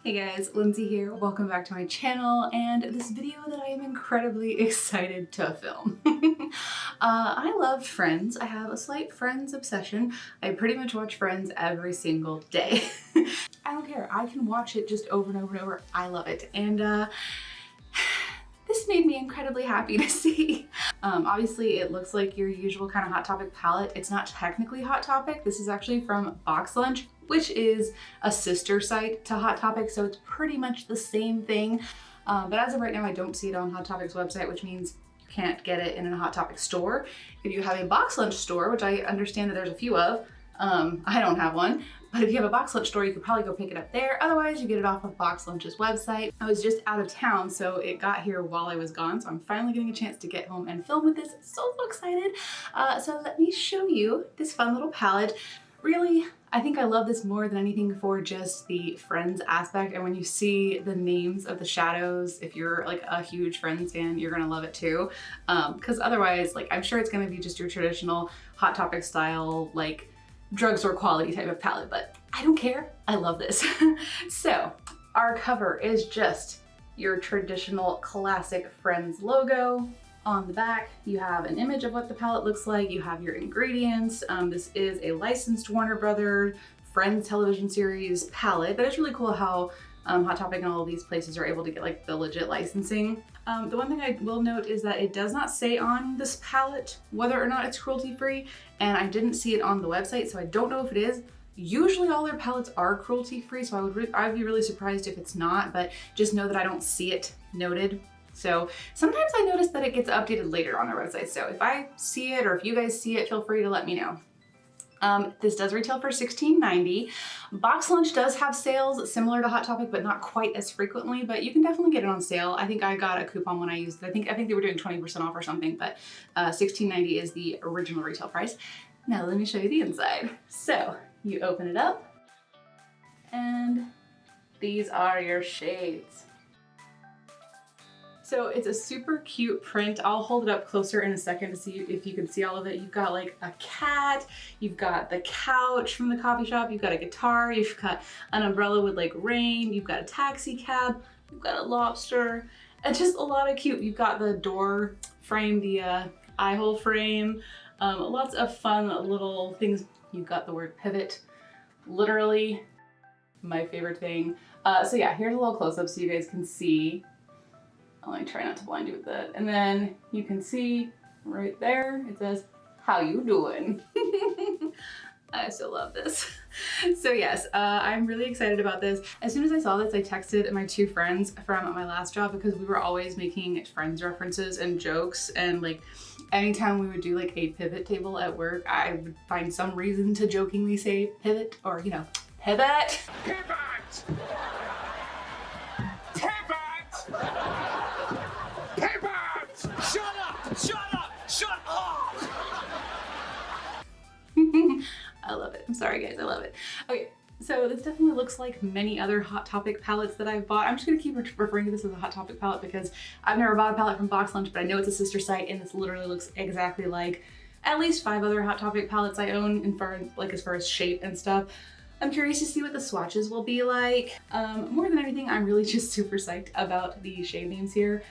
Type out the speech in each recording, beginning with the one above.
Hey guys, Lindsay here. Welcome back to my channel and this video that I am incredibly excited to film. I love Friends. I have a slight Friends obsession. I pretty much watch Friends every single day. I don't care. I can watch it just over and over and over. I love it. And this made me incredibly happy to see. Obviously it looks like your usual kind of Hot Topic palette. It's not technically Hot Topic. This is actually from Box Lunch, which is a sister site to Hot Topic, so it's pretty much the same thing. But as of right now, I don't see it on Hot Topic's website, which means you can't get it in a Hot Topic store. If you have a Box Lunch store, which I understand that there's a few of, I don't have one, but if you have a Box Lunch store, you could probably go pick it up there. Otherwise, you get it off of Box Lunch's website. I was just out of town, so it got here while I was gone, so I'm finally getting a chance to get home and film with this. So excited. So let me show you this fun little palette. Really, I think I love this more than anything for just the Friends aspect, and when you see the names of the shadows, if you're like a huge Friends fan, you're gonna love it too. Because otherwise, like, I'm sure it's gonna be just your traditional Hot Topic style, like drugstore quality type of palette, but I don't care. I love this. So our cover is just your traditional classic Friends logo. On the back, you have an image of what the palette looks like. You have your ingredients. This is a licensed Warner Brothers Friends television series palette, but it's really cool how Hot Topic and all of these places are able to get like the legit licensing. The one thing I will note is that it does not say on this palette whether or not it's cruelty-free, and I didn't see it on the website, so I don't know if it is. Usually all their palettes are cruelty-free, so I'd be really surprised if it's not, but just know that I don't see it noted. So sometimes I notice that it gets updated later on their website. So if I see it or if you guys see it, feel free to let me know. This does retail for $16.90. Box Lunch does have sales similar to Hot Topic, but not quite as frequently, but you can definitely get it on sale. I think I got a coupon when I used it. I think they were doing 20% off or something, but $16.90 is the original retail price. Now let me show you the inside. So you open it up and these are your shades. So it's a super cute print. I'll hold it up closer in a second to see if you can see all of it. You've got like a cat, you've got the couch from the coffee shop, you've got a guitar, you've got an umbrella with like rain, you've got a taxi cab, you've got a lobster, and just a lot of cute. You've got the door frame, the eye hole frame, lots of fun little things. You've got the word pivot, literally my favorite thing. So yeah, here's a little close-up so you guys can see. Let me try not to blind you with that. And then you can see right there, it says, "How you doing?" I still love this. So yes, I'm really excited about this. As soon as I saw this, I texted my two friends from my last job because we were always making Friends references and jokes, and like anytime we would do like a pivot table at work, I would find some reason to jokingly say pivot, or you know, pivot. Pivot! Shut up! I love it. I'm sorry guys, I love it. Okay, so this definitely looks like many other Hot Topic palettes that I've bought. I'm just gonna keep referring to this as a Hot Topic palette because I've never bought a palette from Box Lunch, but I know it's a sister site, and this literally looks exactly like at least 5 other Hot Topic palettes I own as far as shape and stuff. I'm curious to see what the swatches will be like. More than anything, I'm really just super psyched about the shade names here.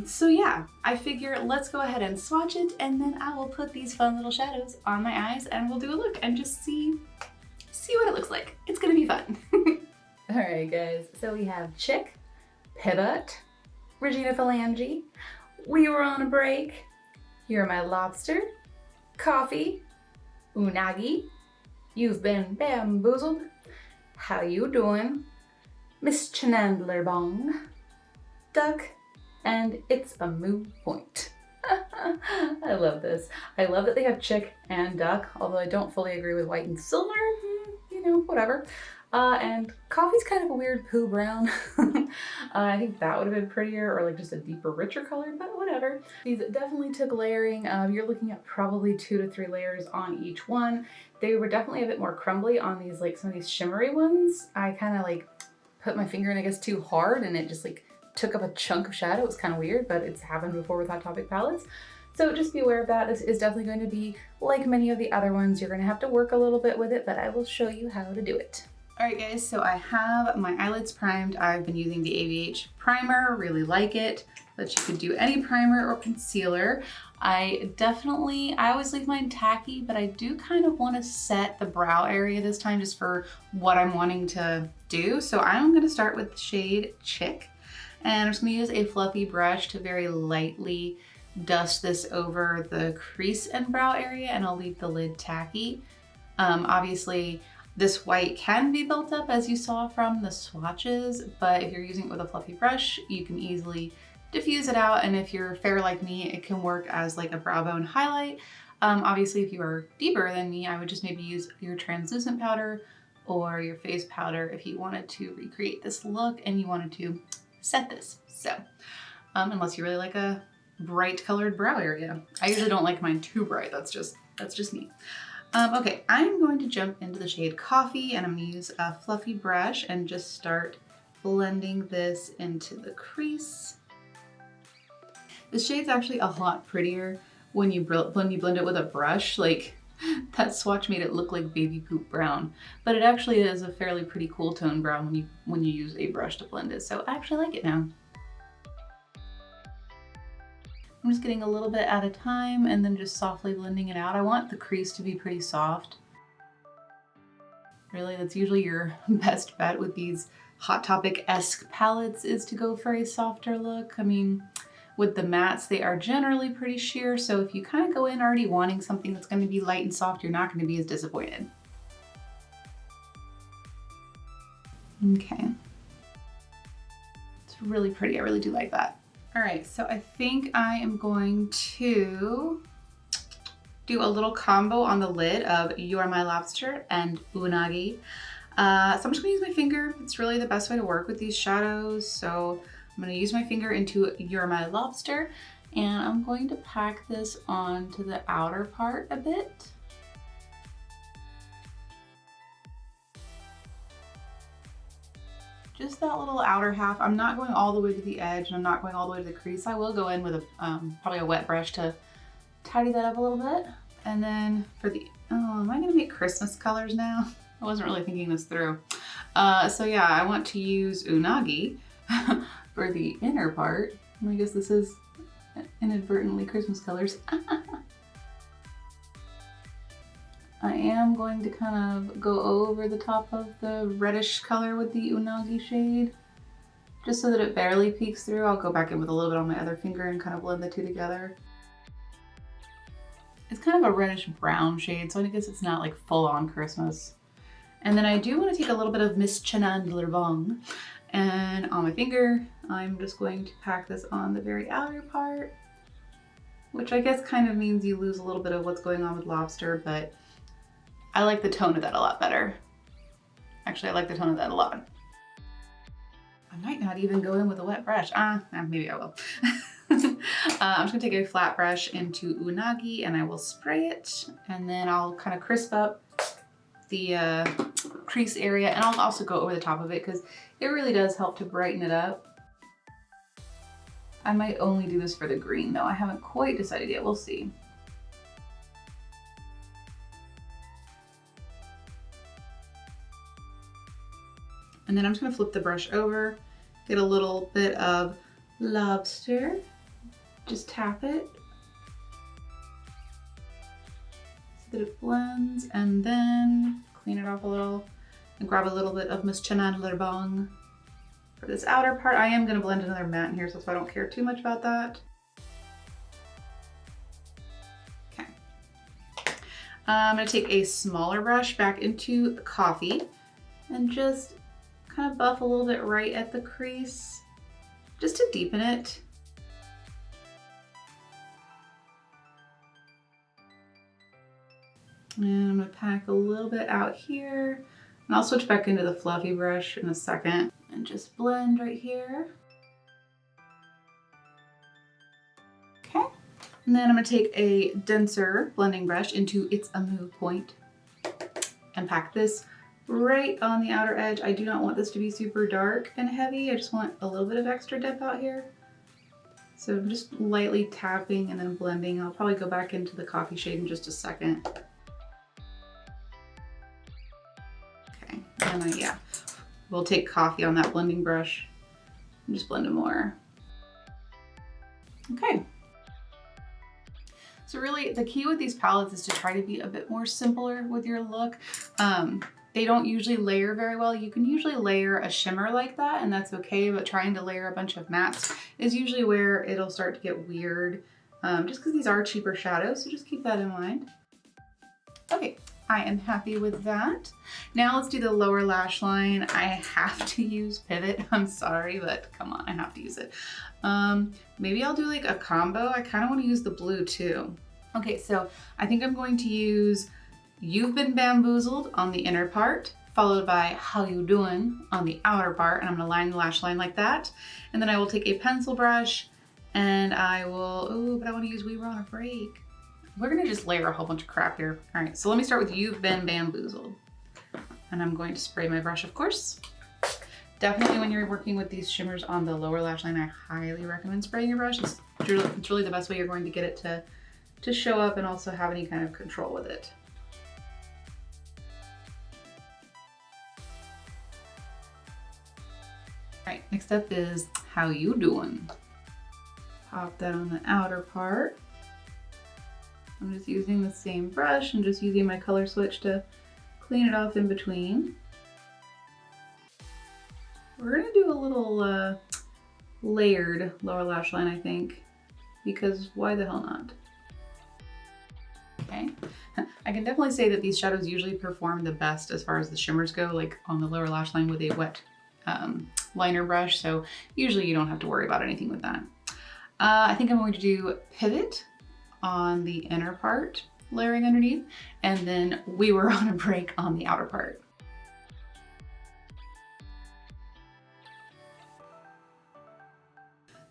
So yeah, I figure let's go ahead and swatch it, and then I will put these fun little shadows on my eyes and we'll do a look and just see what it looks like. It's gonna be fun. All right guys, so we have Chick, Pivot, Regina Phalange, We Were on a Break, You're My Lobster, Coffee, Unagi, You've Been Bamboozled, How You Doing, Miss Chenandler Bong, Duck, and It's a Mood Point. I love this. I love that they have Chick and Duck, although I don't fully agree with white and silver. You know, whatever. And Coffee's kind of a weird poo brown. I think that would have been prettier, or like just a deeper, richer color, but whatever. These definitely took layering. You're looking at probably 2 to 3 layers on each one. They were definitely a bit more crumbly on these, like some of these shimmery ones. I kind of like put my finger in, I guess, too hard, and it just like took up a chunk of shadow. It was kind of weird, but it's happened before with Hot Topic palettes. So just be aware of that. This is definitely going to be like many of the other ones. You're going to have to work a little bit with it, but I will show you how to do it. Alright guys, so I have my eyelids primed. I've been using the AVH primer, really like it, but you could do any primer or concealer. I always leave mine tacky, but I do kind of want to set the brow area this time just for what I'm wanting to do. So I'm going to start with the shade Chick, and I'm just going to use a fluffy brush to very lightly dust this over the crease and brow area, and I'll leave the lid tacky. Obviously, this white can be built up as you saw from the swatches, but if you're using it with a fluffy brush, you can easily diffuse it out. And if you're fair like me, it can work as like a brow bone highlight. Obviously, if you are deeper than me, I would just maybe use your translucent powder or your face powder if you wanted to recreate this look and you wanted to set this. So, unless you really like a bright colored brow area. I usually don't like mine too bright. That's just me. Okay, I'm going to jump into the shade Coffee, and I'm going to use a fluffy brush and just start blending this into the crease. This shade's actually a lot prettier when you blend it with a brush. Like, that swatch made it look like baby poop brown, but it actually is a fairly pretty cool tone brown when you use a brush to blend it. So I actually like it now. I'm just getting a little bit at a time and then just softly blending it out. I want the crease to be pretty soft. Really, that's usually your best bet with these Hot Topic-esque palettes, is to go for a softer look. I mean, with the mattes, they are generally pretty sheer, so if you kind of go in already wanting something that's going to be light and soft, you're not going to be as disappointed. Okay. It's really pretty. I really do like that. All right, so I think I am going to do a little combo on the lid of You Are My Lobster and Unagi. So I'm just gonna use my finger. It's really the best way to work with these shadows. So I'm gonna use my finger into You Are My Lobster, and I'm going to pack this onto the outer part a bit. Just that little outer half. I'm not going all the way to the edge, and I'm not going all the way to the crease. I will go in with a probably a wet brush to tidy that up a little bit. And then for the, am I gonna make Christmas colors now? I wasn't really thinking this through. So yeah, I want to use Unagi for the inner part. I guess this is inadvertently Christmas colors. I am going to kind of go over the top of the reddish color with the Unagi shade, just so that it barely peeks through. I'll go back in with a little bit on my other finger and kind of blend the two together. It's kind of a reddish brown shade, so I guess it's not like full on Christmas. And then I do want to take a little bit of Miss Chenandlerbong, and on my finger, I'm just going to pack this on the very outer part, which I guess kind of means you lose a little bit of what's going on with lobster, but I like the tone of that a lot better. Actually, I like the tone of that a lot. I might not even go in with a wet brush. Maybe I will. I'm just gonna take a flat brush into Unagi and I will spray it, and then I'll kind of crisp up the crease area, and I'll also go over the top of it because it really does help to brighten it up. I might only do this for the green though. I haven't quite decided yet. We'll see. And then I'm just gonna flip the brush over, get a little bit of lobster, just tap it so that it blends, and then clean it off a little and grab a little bit of Miss Chenandlerbong for this outer part. I am gonna blend another matte in here, so that's why I don't care too much about that. Okay. I'm gonna take a smaller brush back into the Coffee and just kind of buff a little bit right at the crease, just to deepen it. And I'm gonna pack a little bit out here, and I'll switch back into the fluffy brush in a second and just blend right here. Okay, and then I'm gonna take a denser blending brush into It's a Moo Point and pack this right on the outer edge. I do not want this to be super dark and heavy. I just want a little bit of extra depth out here. So I'm just lightly tapping and then blending. I'll probably go back into the Coffee shade in just a second. Okay, and yeah. We'll take coffee on that blending brush and just blend them more. Okay. So really the key with these palettes is to try to be a bit more simpler with your look. They don't usually layer very well. You can usually layer a shimmer like that and that's okay, but trying to layer a bunch of mattes is usually where it'll start to get weird, just because these are cheaper shadows, so just keep that in mind. Okay, I am happy with that. Now let's do the lower lash line. I have to use Pivot. I'm sorry, but come on, I have to use it. Maybe I'll do like a combo. I kind of want to use the blue too. Okay, so I think I'm going to use You've Been Bamboozled on the inner part, followed by How You Doing on the outer part, and I'm gonna line the lash line like that. And then I will take a pencil brush and I will, oh, but I wanna use We Were on a Break. We're gonna just layer a whole bunch of crap here. All right, so let me start with You've Been Bamboozled. And I'm going to spray my brush, of course. Definitely when you're working with these shimmers on the lower lash line, I highly recommend spraying your brush. It's really the best way you're going to get it to show up and also have any kind of control with it. All right, next up is How You Doing. Pop that on the outer part. I'm just using the same brush and just using my color switch to clean it off in between. We're gonna do a little layered lower lash line, I think, because why the hell not? Okay, I can definitely say that these shadows usually perform the best as far as the shimmers go, like on the lower lash line with a wet liner brush, so usually you don't have to worry about anything with that. I think I'm going to do Pivot on the inner part, layering underneath, and then We Were on a Break on the outer part.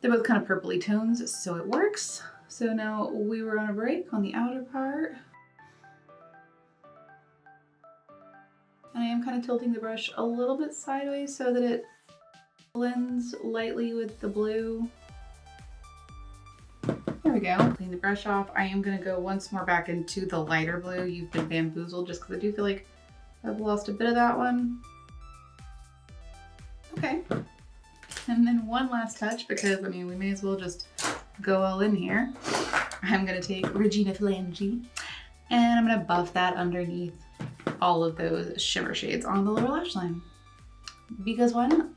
They're both kind of purpley tones, so it works. So now We Were on a Break on the outer part. And I am kind of tilting the brush a little bit sideways so that it blends lightly with the blue. There we go. Clean the brush off. I am gonna go once more back into the lighter blue, You've Been Bamboozled, just because I do feel like I've lost a bit of that one. Okay. And then one last touch, because I mean, we may as well just go all in here. I'm gonna take Regina Phalange and I'm gonna buff that underneath all of those shimmer shades on the lower lash line. Because why not?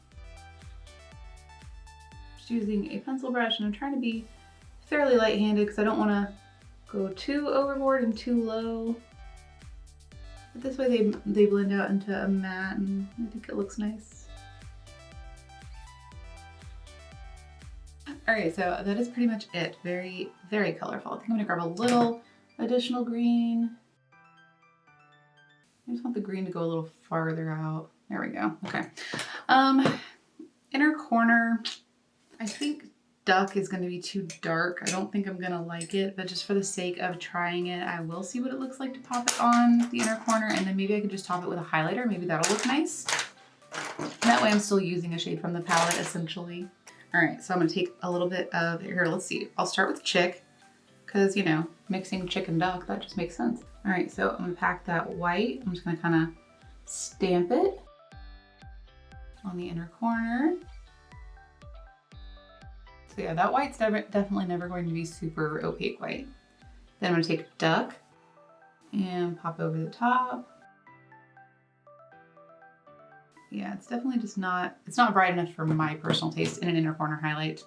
Just using a pencil brush, and I'm trying to be fairly light-handed because I don't want to go too overboard and too low. But this way they blend out into a matte, and I think it looks nice. All right, so that is pretty much it. Very, very colorful. I think I'm gonna grab a little additional green. I just want the green to go a little farther out. There we go, okay. Inner corner, I think Duck is gonna be too dark. I don't think I'm gonna like it, but just for the sake of trying it, I will see what it looks like to pop it on the inner corner, and then maybe I could just top it with a highlighter. Maybe that'll look nice. And that way I'm still using a shade from the palette, essentially. All right, so I'm gonna take a little bit of, here, let's see. I'll start with Chick, because, you know, mixing Chick and Duck, that just makes sense. All right, so I'm gonna pack that white. I'm just gonna kind of stamp it on the inner corner. So yeah, that white's definitely never going to be super opaque white. Then I'm gonna take Duck and pop over the top. Yeah, it's definitely just not, it's not bright enough for my personal taste in an inner corner highlight.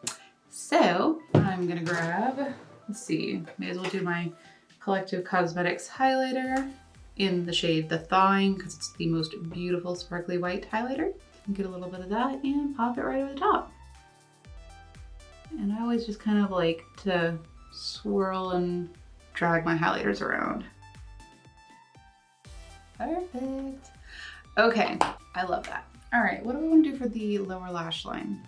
So I'm gonna grab, let's see, may as well do my Collective Cosmetics highlighter in the shade The Thawing, because it's the most beautiful sparkly white highlighter. Get a little bit of that and pop it right over the top. And I always just kind of like to swirl and drag my highlighters around. Perfect. Okay, I love that. All right, what do we want to do for the lower lash line?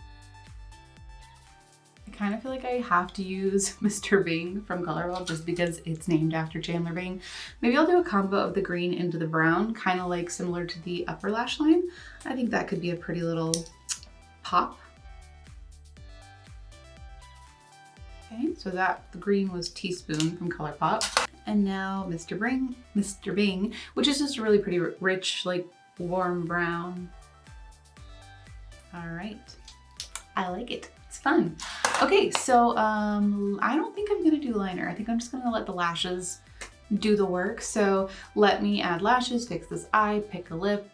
I kind of feel like I have to use Mr. Bing from ColourPop just because it's named after Chandler Bing. Maybe I'll do a combo of the green into the brown, kind of like similar to the upper lash line. I think that could be a pretty little pop. Okay, so that, the green was Teaspoon from ColourPop. And now Mr. Bing, which is just a really pretty rich, like warm brown. All right, I like it. It's fun. Okay, so I don't think I'm gonna do liner. I think I'm just gonna let the lashes do the work. So let me add lashes, fix this eye, pick a lip.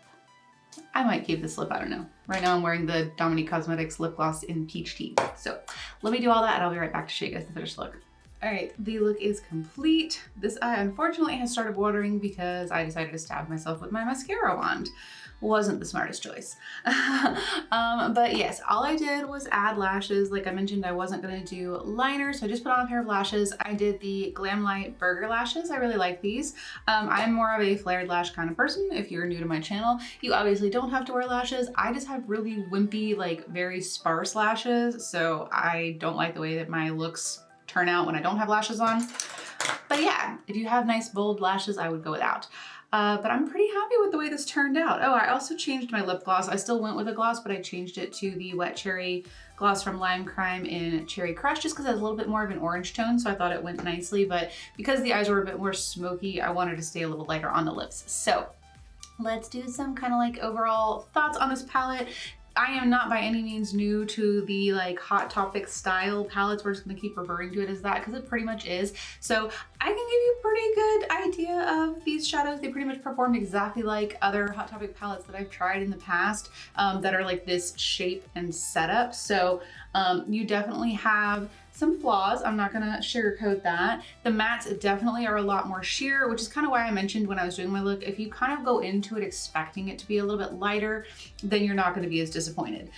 I might keep this lip, I don't know. Right now I'm wearing the Dominique Cosmetics lip gloss in Peach Tea. So let me do all that and I'll be right back to show you guys the finished look. All right, the look is complete. This eye unfortunately has started watering because I decided to stab myself with my mascara wand. Wasn't the smartest choice. But yes, all I did was add lashes. Like I mentioned, I wasn't gonna do liner, so I just put on a pair of lashes. I did the Glam Light Burger lashes. I really like these. I'm more of a flared lash kind of person. If you're new to my channel, you obviously don't have to wear lashes. I just have really wimpy, like very sparse lashes, so I don't like the way that my looks turn out when I don't have lashes on. But yeah, if you have nice bold lashes, I would go without. But I'm pretty happy with the way this turned out. Oh, I also changed my lip gloss. I still went with a gloss, but I changed it to the Wet Cherry gloss from Lime Crime in Cherry Crush, just because it has a little bit more of an orange tone, so I thought it went nicely. But because the eyes were a bit more smoky, I wanted to stay a little lighter on the lips. So let's do some kind of like overall thoughts on this palette. I am not by any means new to the like Hot Topic style palettes. We're just gonna keep referring to it as that because it pretty much is. So I can give you a pretty good idea of these shadows. They pretty much performed exactly like other Hot Topic palettes that I've tried in the past that are like this shape and setup. So you definitely have some flaws. I'm not gonna sugarcoat that. The mattes definitely are a lot more sheer, which is kind of why I mentioned when I was doing my look, if you kind of go into it expecting it to be a little bit lighter, then you're not gonna be as disappointed.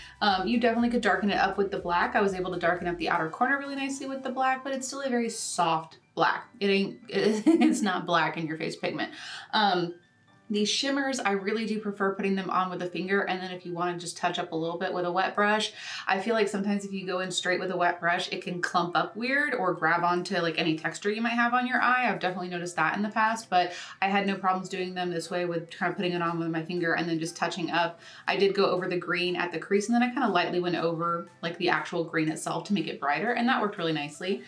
You definitely could darken it up with the black. I was able to darken up the outer corner really nicely with the black, but it's still a very soft black. It's not black in your face pigment. These shimmers, I really do prefer putting them on with a finger, and then if you want to just touch up a little bit with a wet brush. I feel like sometimes if you go in straight with a wet brush, it can clump up weird or grab onto like any texture you might have on your eye. I've definitely noticed that in the past, but I had no problems doing them this way with kind of putting it on with my finger and then just touching up. I did go over the green at the crease, and then I kind of lightly went over like the actual green itself to make it brighter, and that worked really nicely.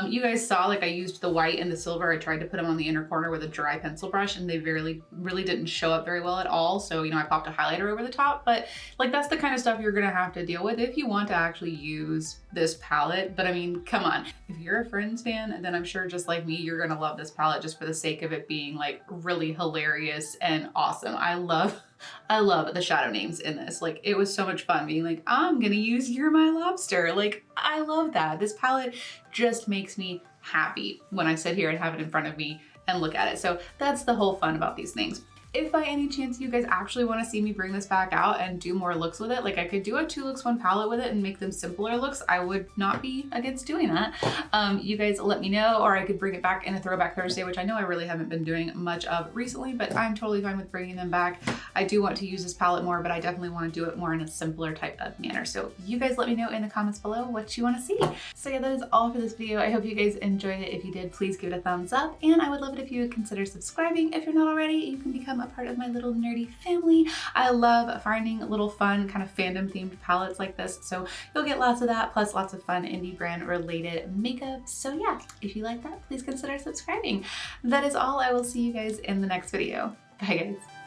You guys saw like I used the white and the silver. I tried to put them on the inner corner with a dry pencil brush, and they really didn't show up very well at all. So, you know, I popped a highlighter over the top, but like that's the kind of stuff you're gonna have to deal with if you want to actually use this palette. But I mean, come on, if you're a Friends fan, then I'm sure just like me, you're gonna love this palette just for the sake of it being like really hilarious and awesome. I love the shadow names in this. Like it was so much fun being like, I'm gonna use You're My Lobster. Like I love that. This palette just makes me happy when I sit here and have it in front of me and look at it. So that's the whole fun about these things. If by any chance you guys actually want to see me bring this back out and do more looks with it, like I could do a 2 looks 1 palette with it and make them simpler looks, I would not be against doing that. You guys let me know, or I could bring it back in a Throwback Thursday, which I know I really haven't been doing much of recently, but I'm totally fine with bringing them back. I do want to use this palette more, but I definitely want to do it more in a simpler type of manner. So you guys let me know in the comments below what you want to see. So yeah, that is all for this video. I hope you guys enjoyed it. If you did, please give it a thumbs up, and I would love it if you would consider subscribing. If you're not already, you can become a part of my little nerdy family. I love finding little fun kind of fandom themed palettes like this, so you'll get lots of that, plus lots of fun indie brand related makeup. So yeah, if you like that, please consider subscribing. That is all. I will see you guys in the next video. Bye guys.